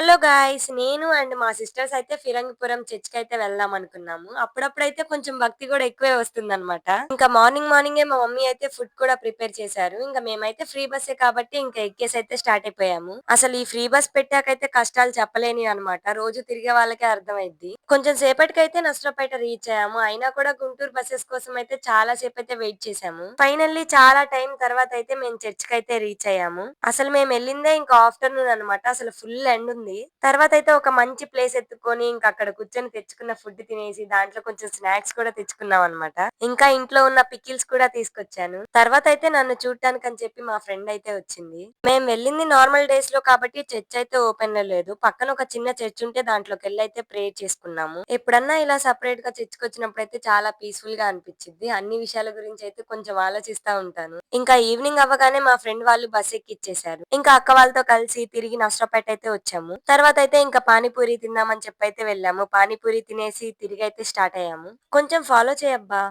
Hello guys! నేను and మా sisters అయితే ఫిరంగిపురం చర్చ్‌కయితే వెళ్దాం అనుకున్నాము. అప్పుడప్పుడైతే కొంచెం భక్తి గూడా ఎక్కువే వస్తుందనమాట. ఇంకా మార్నింగే మా మమ్మీ అయితే ఫుడ్ కూడా ప్రిపేర్ చేశారు. ఇంక మేమైతే ఫ్రీ బస్సే కాబట్టి ఇంక ఎక్కేసైతే స్టార్ట్ అయిపోయాము. అసలు ఈ ఫ్రీ బస్ పెట్టాకైతే కష్టాలు చెప్పలేనివనమాట. రోజు తిరిగే వాళ్ళకే అర్థమైద్ది. కొంచెం సేపటికైతే నసరాపేట రీచ్ అయ్యాము. అయినా కూడా గుంటూరు బసెస్ కోసం అయితే చాలా సేపయితే వెయిట్ చేశాము. ఫైనల్లీ చాలా టైం తర్వాత అయితే మేము చర్చ్‌కయితే రీచ్ అయ్యాము. అసలు మేమెళ్ళిందే ఇంకా ఆఫ్టర్‌నూన్ అనమాట. అసలు ఫుల్ ఎండుంది. తర్వాతయితే ఒక మంచి ప్లేస్ ఎత్తుకొని ఇంక అక్కడ కూర్చొని తెచ్చుకున్న ఫుడ్ తినేసి దాంట్లో కొంచెం స్నాక్స్ కూడా తెచ్చుకున్నామనమాట. ఇంకా ఇంట్లో ఉన్న పికిల్స్ కూడా తీసుకొచ్చాను. తర్వాతయితే నన్ను చూడటానికని చెప్పి మా ఫ్రెండ్ అయితే వచ్చింది. మేము వెళ్ళింది నార్మల్ డేస్‌లో కాబట్టి చర్చ్ అయితే ఓపెన్‌లో లేదు. పక్కన ఒక చిన్న చర్చ్ ఉంటే దాంట్లోకెళ్ళైతే ప్రేయర్ చేసుకున్నాము. ఎప్పుడన్నా ఇలా సెపరేట్‌గా చర్చ్‌కొచ్చినప్పుడైతే చాలా పీస్‌ఫుల్‌గా అనిపిచ్చిద్ది. అన్ని విషయాల గురించయితే కొంచెం ఆలోచిస్తా ఉంటాను. ఇంకా ఈవినింగ్ అవ్వగానే మా ఫ్రెండ్ వాళ్ళు బస్ ఎక్కిచ్చేశారు. ఇంకా అక్క వాళ్ళతో కలిసి తిరిగి నర్సరావుపేట అయితే వచ్చాము. తర్వాతయితే ఇంకా పానీపూరి తిందామని చెప్పైతే వెళ్ళాము. పానీపూరి తినేసి తిరిగైతే స్టార్ట్ అయ్యాము. కొంచెం ఫాలో చేయబ్బా!